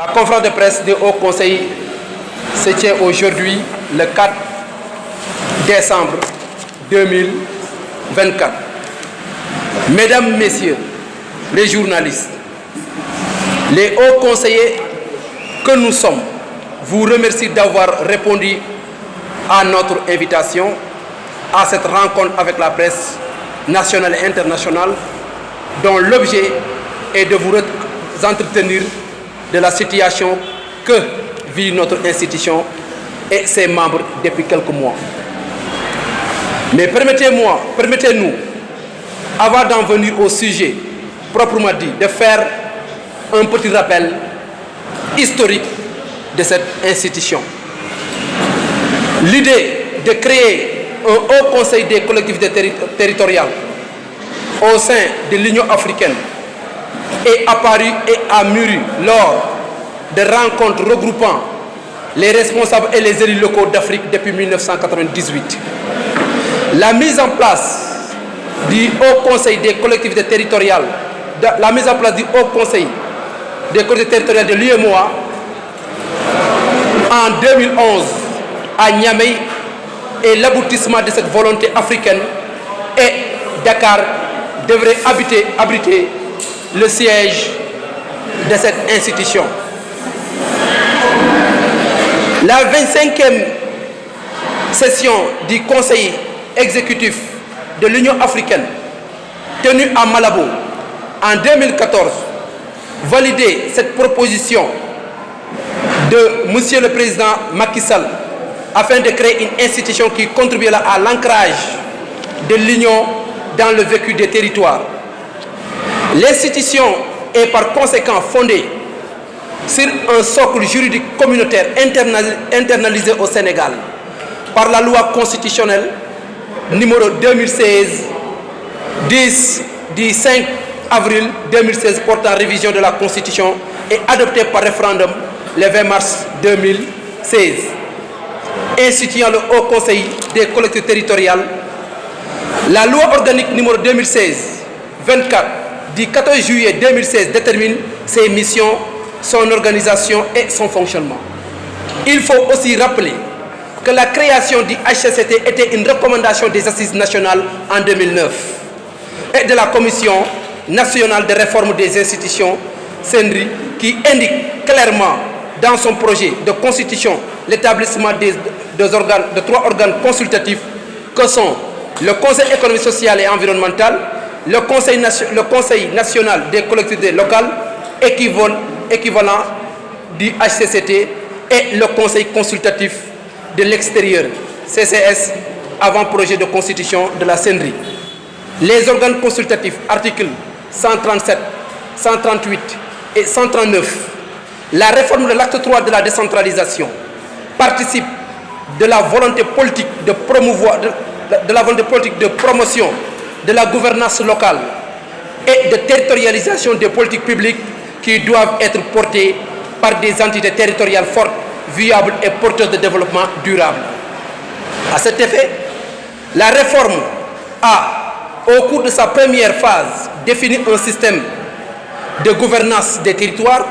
La conférence de presse du Haut Conseil se tient aujourd'hui, le 4 décembre 2024. Mesdames, Messieurs, les journalistes, les hauts conseillers que nous sommes vous remercie d'avoir répondu à notre invitation à cette rencontre avec la presse nationale et internationale dont l'objet est de vous entretenir de la situation que vit notre institution et ses membres depuis quelques mois. Mais permettez-nous, avant d'en venir au sujet proprement dit, de faire un petit rappel historique de cette institution. L'idée de créer un haut conseil des collectivités territoriales au sein de l'Union africaine est apparue et a mûri lors de rencontres regroupant les responsables et les élus locaux d'Afrique depuis 1998. La mise en place du Haut Conseil des collectivités territoriales, la mise en place du Haut Conseil des collectivités territoriales de l'UEMOA en 2011 à Niamey est l'aboutissement de cette volonté africaine et Dakar devrait abriter le siège de cette institution. La 25e session du Conseil exécutif de l'Union africaine, tenue à Malabo en 2014, validait cette proposition de M. le Président Macky Sall afin de créer une institution qui contribuera à l'ancrage de l'Union dans le vécu des territoires. L'institution est par conséquent fondée sur un socle juridique communautaire internalisé au Sénégal par la loi constitutionnelle numéro 2016-10 du 5 avril 2016 portant révision de la Constitution et adoptée par référendum le 20 mars 2016, instituant le Haut Conseil des collectivités territoriales. La loi organique numéro 2016-24 du 14 juillet 2016 détermine ses missions, son organisation et son fonctionnement. Il faut aussi rappeler que la création du HCCT était une recommandation des Assises nationales en 2009 et de la Commission nationale de réforme des institutions, CNRI, qui indique clairement dans son projet de constitution l'établissement de 3 organes consultatifs que sont le Conseil économique, social et environnemental, le Conseil national des collectivités locales, équivalent du HCCT, et le Conseil consultatif de l'extérieur, CCS, avant projet de constitution de la CNRI. Les organes consultatifs, articles 137, 138 et 139, la réforme de l'acte 3 de la décentralisation participe de la volonté politique de promouvoir, de la volonté politique de promotion de la gouvernance locale et de territorialisation des politiques publiques qui doivent être portées par des entités territoriales fortes, viables et porteuses de développement durable. À cet effet, la réforme a, au cours de sa première phase, défini un système de gouvernance des territoires.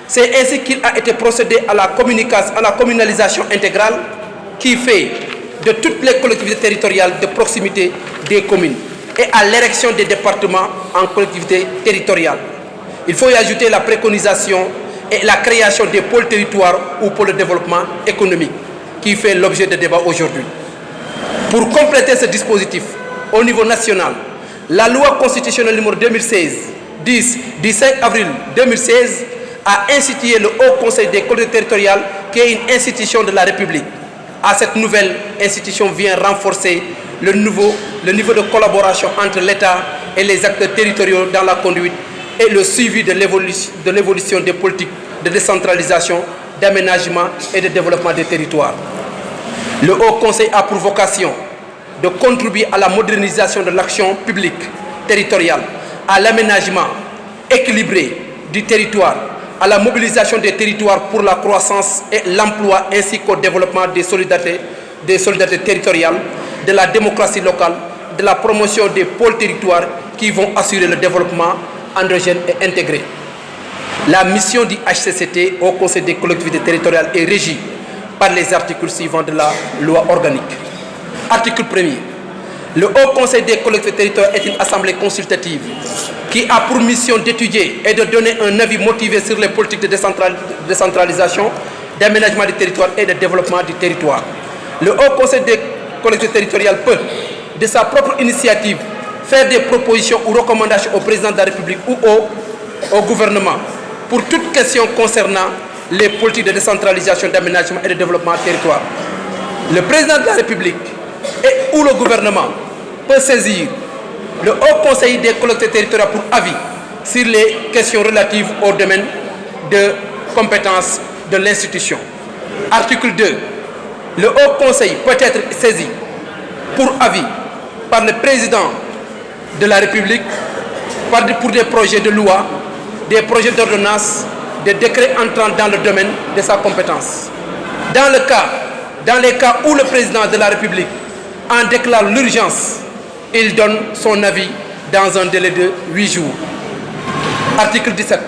C'est ainsi qu'il a été procédé à la communalisation intégrale qui fait de toutes les collectivités territoriales de proximité des communes et à l'érection des départements en collectivités territoriales. Il faut y ajouter la préconisation et la création des pôles territoires ou pôles de développement économique qui fait l'objet de débat aujourd'hui. Pour compléter ce dispositif au niveau national, la loi constitutionnelle numéro 2016-10 du 5 avril 2016 a institué le Haut Conseil des collectivités territoriales qui est une institution de la République. À cette nouvelle institution vient renforcer le niveau de collaboration entre l'État et les acteurs territoriaux dans la conduite et le suivi de l'évolution des politiques de décentralisation, d'aménagement et de développement des territoires. Le Haut Conseil a pour vocation de contribuer à la modernisation de l'action publique territoriale, à l'aménagement équilibré du territoire, à la mobilisation des territoires pour la croissance et l'emploi ainsi qu'au développement des solidarités territoriales, de la démocratie locale, de la promotion des pôles territoires qui vont assurer le développement endogène et intégré. La mission du HCCT au Conseil des collectivités territoriales est régie par les articles suivants de la loi organique. Article 1er. Le Haut Conseil des collectivités territoriales est une assemblée consultative qui a pour mission d'étudier et de donner un avis motivé sur les politiques de décentralisation, d'aménagement du territoire et de développement du territoire. Le Haut Conseil des collectivités territoriales peut, de sa propre initiative, faire des propositions ou recommandations au président de la République ou au gouvernement pour toute question concernant les politiques de décentralisation, d'aménagement et de développement du territoire. Le président de la République ou le gouvernement peut saisir le Haut Conseil des collectivités territoriales pour avis sur les questions relatives au domaine de compétences de l'institution. Article 2. Le Haut Conseil peut être saisi pour avis par le président de la République pour des projets de loi, des projets d'ordonnance, des décrets entrant dans le domaine de sa compétence. Dans les cas où le président de la République en déclare l'urgence, il donne son avis dans un délai de 8 jours. Article 17.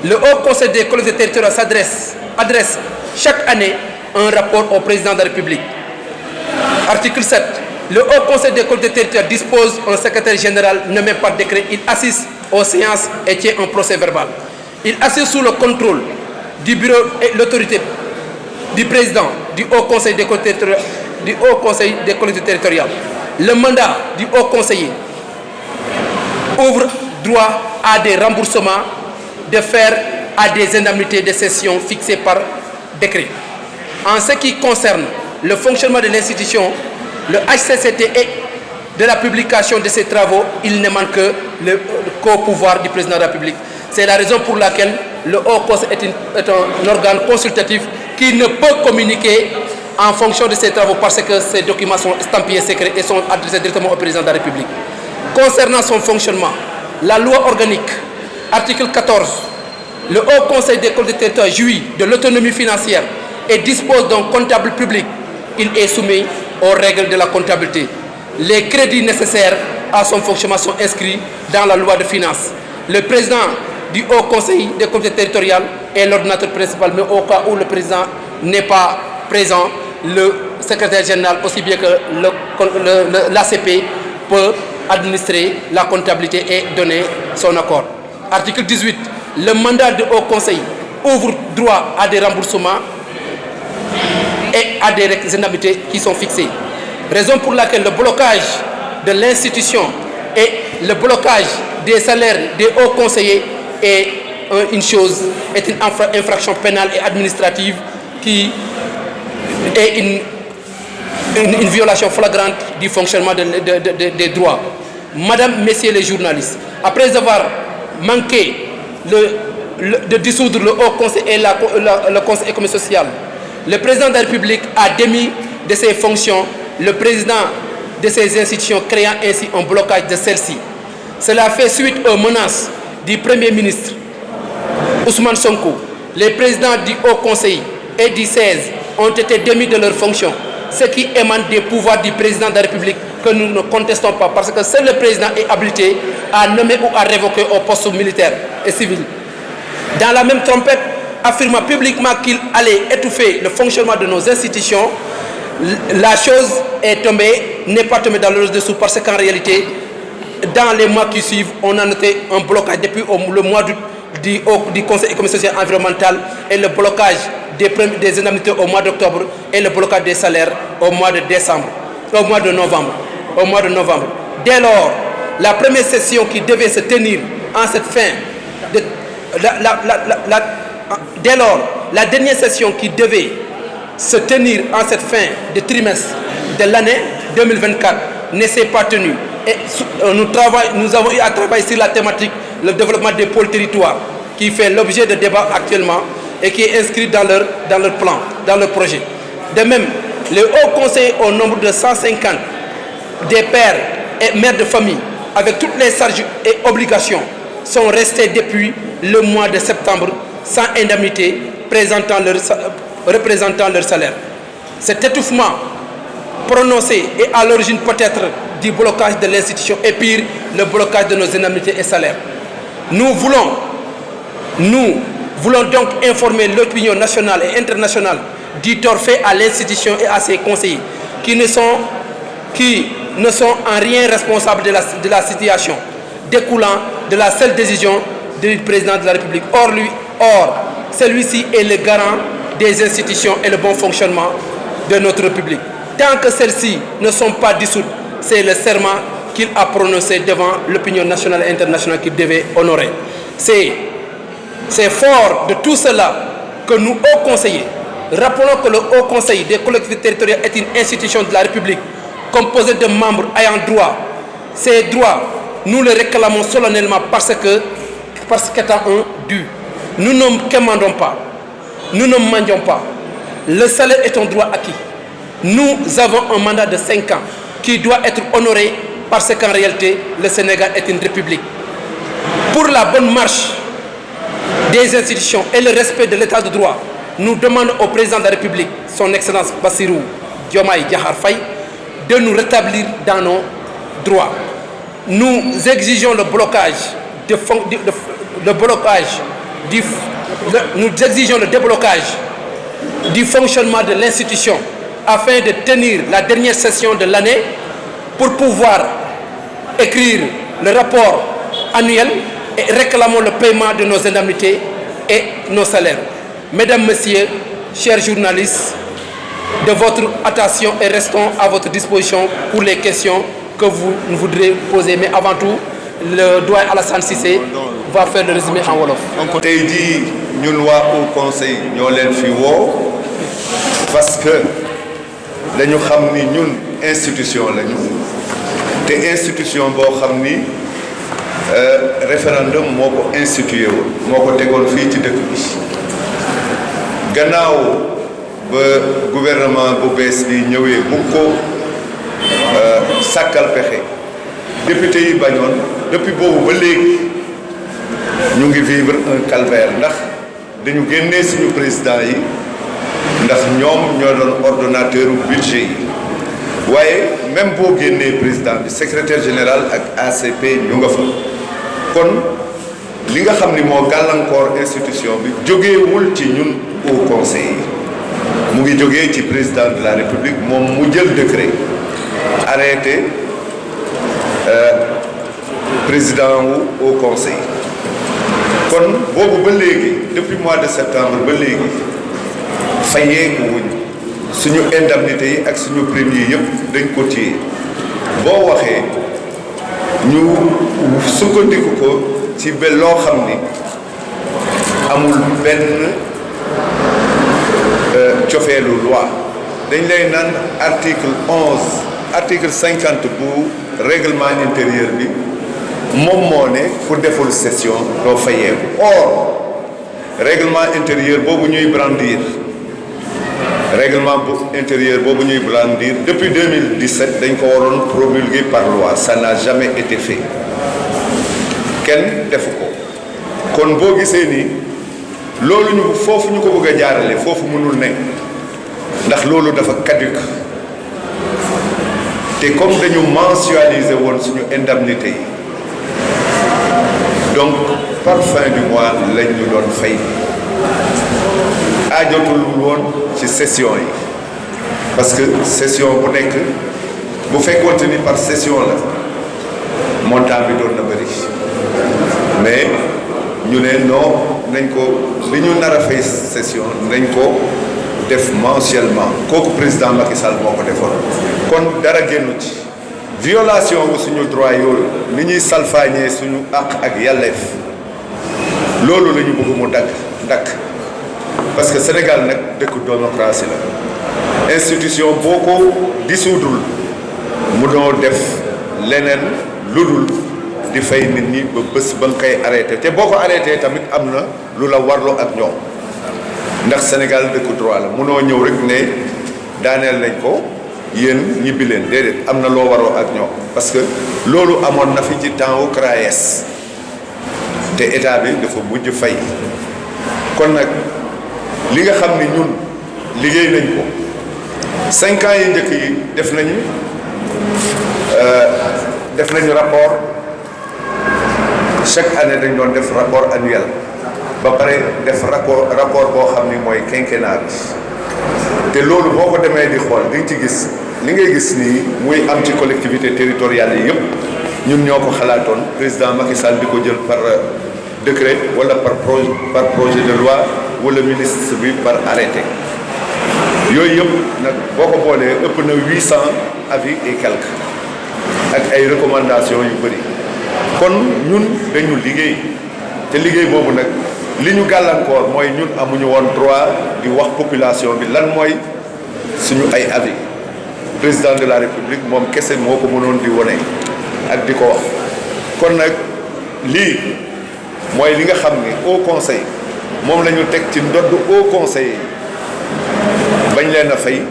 Le Haut Conseil des collectivités territoriales adresse chaque année un rapport au président de la République. Article 7. Le Haut Conseil des collectivités territoriales dispose d'un secrétaire général nommé par décret. Il assiste aux séances et tient un procès verbal. Il assure sous le contrôle du bureau et l'autorité du président du Haut Conseil des collectivités territoriales. Le mandat du Haut Conseiller ouvre droit à des remboursements de faire à des indemnités de cession fixées par décret. En ce qui concerne le fonctionnement de l'institution, le HCCT et de la publication de ses travaux, il ne manque qu'au pouvoir du président de la République. C'est la raison pour laquelle le Haut Conseil est un organe consultatif qui ne peut communiquer en fonction de ses travaux parce que ces documents sont estampillés secrets et sont adressés directement au président de la République. Concernant son fonctionnement, la loi organique, article 14, le Haut Conseil des collectivités territoriales jouit de l'autonomie financière et dispose d'un comptable public. Il est soumis aux règles de la comptabilité. Les crédits nécessaires à son fonctionnement sont inscrits dans la loi de finances. Le président du Haut Conseil des collectivités territoriales est l'ordonnateur principal, mais au cas où le président n'est pas présent, le secrétaire général, aussi bien que l'ACP, peut administrer la comptabilité et donner son accord. Article 18. Le mandat du Haut Conseil ouvre droit à des remboursements et à des indemnités qui sont fixées. Raison pour laquelle le blocage de l'institution et le blocage des salaires des hauts conseillers est une infraction pénale et administrative qui est une violation flagrante du fonctionnement des droits. Madame, messieurs les journalistes, après avoir manqué de dissoudre le Haut Conseil et le Conseil économique et social, le président de la République a démis de ses fonctions le président de ces institutions, créant ainsi un blocage de celles-ci. Cela fait suite aux menaces du Premier ministre Ousmane Sonko. Les présidents du Haut Conseil et du 16 ont été démis de leurs fonctions, ce qui émane des pouvoirs du président de la République que nous ne contestons pas, parce que seul le président est habilité à nommer ou à révoquer au poste militaire et civil. Dans la même trompette, affirmant publiquement qu'il allait étouffer le fonctionnement de nos institutions, la chose n'est pas tombée dans le dessous, parce qu'en réalité, dans les mois qui suivent, on a noté un blocage depuis le mois du Conseil économique, social et environnemental, et le blocage des indemnités au mois d'octobre et le blocage des salaires au mois de novembre. Dès lors, la première session qui devait se tenir en cette fin dès lors, la dernière session qui devait se tenir en cette fin de trimestre de l'année 2024 ne s'est pas tenue. Et nous avons eu à travailler sur la thématique, le développement des pôles territoires, qui fait l'objet de débats actuellement et qui est inscrit dans leur plan, dans leur projet. De même, les hauts conseillers au nombre de 150 des pères et mères de famille, avec toutes les charges et obligations, sont restés depuis le mois de septembre sans indemnité représentant leur salaire. Cet étouffement prononcé est à l'origine peut-être du blocage de l'institution et pire, le blocage de nos indemnités et salaires. Nous voulons Nous voulons donc informer l'opinion nationale et internationale du tort fait à l'institution et à ses conseillers qui ne sont en rien responsables de la situation découlant de la seule décision du président de la République. Or, celui-ci est le garant des institutions et le bon fonctionnement de notre République. Tant que celles-ci ne sont pas dissoutes, c'est le serment qu'il a prononcé devant l'opinion nationale et internationale qu'il devait honorer. C'est fort de tout cela que nous, hauts conseillers, rappelons que le Haut Conseil des collectivités territoriales est une institution de la République composée de membres ayant droit. Ces droits, nous les réclamons solennellement parce qu'étant un dû. Nous ne commandons pas, nous ne mendions pas. Le salaire est un droit acquis. Nous avons un mandat de 5 ans qui doit être honoré parce qu'en réalité, le Sénégal est une république. Pour la bonne marche des institutions et le respect de l'état de droit, nous demandons au président de la République, son Excellence Bassirou Diomaye Diakhar Faye, de nous rétablir dans nos droits. Nous exigeons le blocage du fonctionnement de l'institution afin de tenir la dernière session de l'année pour pouvoir écrire le rapport annuel et réclamons le paiement de nos indemnités et nos salaires. Mesdames, Messieurs, chers journalistes, de votre attention et restons à votre disposition pour les questions que vous voudrez poser. Mais avant tout, le doyen Alassane Cissé va faire le résumé en wolof. tey jii ñun waa au conseil ñoo leen fi woo parce que dañu xam ni ñun institution lañu te institution boo xam ni référendum moo ko institué woon moo ko tegoon fii ci dëkk bi gannaaw ba gouvernement bu bees bi ñëwee bu ko sàkkal pexe député yi bañoon depuis boobu ba léegi ñu ngi vivre un calvaire ndax dañu génnee suñu président yi ndax ñoom ñoo doon ordonnateur budget yi waaye même boo génnee président bi secrétaire général ak ACP ñu nga fa kon li nga xam ni moo gàllankoor institution bi jógeewul ci ñun au conseil yi mu ngi jógee ci président de la république moom mu jël décret arrêté président wu au conseil kon boobu ba léegi depuis mois de septembre ba léegi fayeeku wuñ suñu indemnité yi ak suñu prime yi yëpp dañ ko téye boo waxee ñu sukkandiku ko ci ba loo xam ni amul benn cofeelu loi dañ lay naan article 50 bu règlement intérieur bi moom moo ne ku deful session doo fayeeku or règlement intérieur boobu ñuy brandir depuis 2017 dañ ko waroon promulguer par loi ça n'a jamais été fait kenn defu ko kon boo gisee ni loolu ñu foofu ñu ko bëgg a jaarale foofu mënul nekk ndax loolu dafa caduc te comme dañu mensualiser woon suñu indemnité yi donc par fin du mois lañ ñu doon fay aajotul woon ci session yi parce que session bu nekk bu fekkoonte ni par session la montant bi doon na bëri mais ñu ne non nañ ko li ñu nar a fay session nañ ko def mensuellement kooku président Macky Sall moo ko defoon kon dara génnu ci violation bu suñu droit yooyu ni ñuy salfaañee suñu àq ak yàlleef loolu la ñu bëgg mu dakk parce que Sénégal nag dëkku démocratie la institution boo ko dissoudre mu doo def leneen lu dul di fay nit ñi ba bés ba nga koy arrêté te boo ko arrêté tamit am na lu la warloo ak ñoom ndax Sénégal dëkku droit la munoo ñëw rek ne daaneel nañ ko yéen ñibbi leen déedéet am na loo waroo ak ñoom parce que loolu amoon na fi ci temps wu CRAES te état bi dafa mujj fay kon nag li nga xam ni ñun liggéey nañ ko 5 ans yi njëkk yi def nañu rapport chaque année dañ doon def rapport annuel ba pare def rapport boo xam ni mooy quinquennat bi te loolu boo ko demee di xool di nga ci gis li ngay gis nii muy am ci collectivité territoriale yi yëpp ñun ñoo ko xalaatoon président Macky Sall di ko jël par décret wala par projet de loi wala ministre bi par arrêté yooyu yëpp nag boo ko boolee ëpp na 800 avis et quelques ak ay recommandations yu bëri kon ñun dañu liggéey te liggéey boobu nag li ñu gàllankoor mooy ñun amuñu woon droit di wax population bi lan mooy suñu ay avis président de la république moom kese moo ko mënoon di wone ak di ko wax kon nag lii mooy li nga xam ni au conseil moom la ñu teg ci ndodd au conseil bañ leen a fay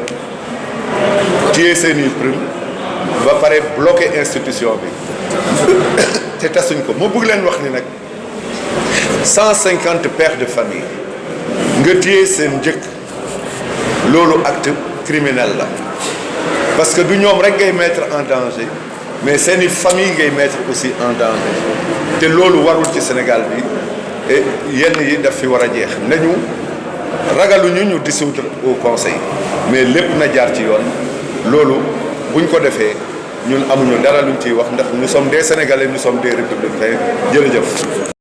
téye seeni prime ba pare bloqué institution bi te tasuñ ko ma bëgg leen wax ni nag 150 pères de famille nga téye seen njëkk loolu acte criminel la parce que du ñoom rek ngay mettre en danger mais seeni famille ngay mettre aussi en danger te loolu warul ci Sénégal bi et yenn yi daf fi war a jeex nañu ragaluñu ñu dissoudre au conseil mais lépp na jaar ci yoon loolu buñ ko defee ñun amuñu dara luñ ciy wax ndax nous sommes des Sénégalais nous sommes des républicains jërëjëf